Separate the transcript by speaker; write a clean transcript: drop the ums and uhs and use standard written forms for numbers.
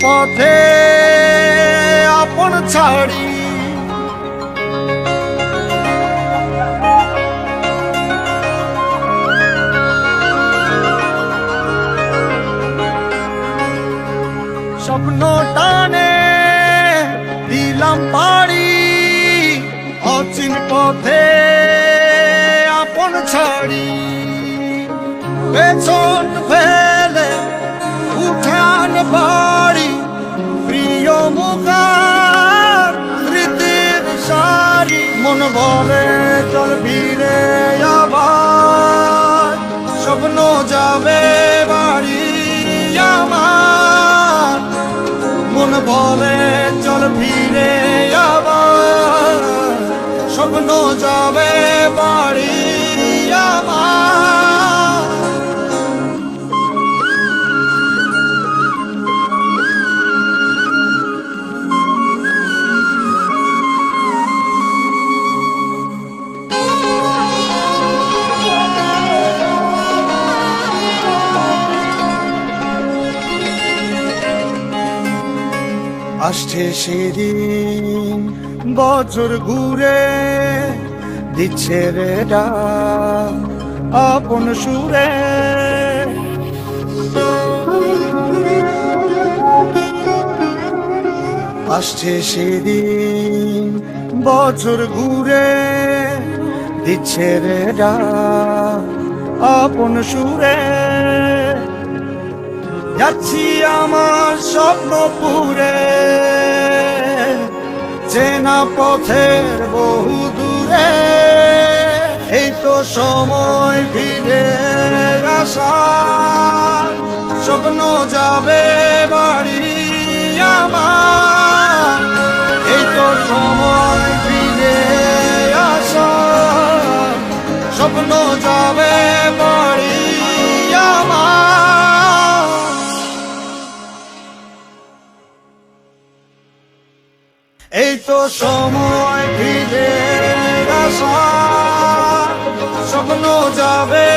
Speaker 1: পথে আপন ছাড়ি স্বপ্ন টানে দিলাম পাড়ি অচিন পথে আপন ছাড়ি পেছন ফেলে উঠান বাড়ি প্রিয় মুখার স্মৃতির সারি মন বলে চল ফিরে আবার স্বপ্ন যাবে বাড়ি আমার মন বলে চল ফিরে আবার স্বপ্ন যাবে বাড়ি আমার আসছে সেদিন বছর ঘুরে দিচ্ছে রে ডাক আপন সুরে আসছে সেদিন বছর ঘুরে দিচ্ছে রে ডাক আপন সুরে যাচ্ছি আমার স্বপ্নপুরে চেনা পথের বহু দূরে এই তো সময় ফিরে আসা স্বপ্ন যাবে বাড়ি আমার এই তো সময় ফিরে আসা স্বপ্ন যাবে বাড়ি আমার এই তো সময় ফিরে আসা স্বপ্ন যাবে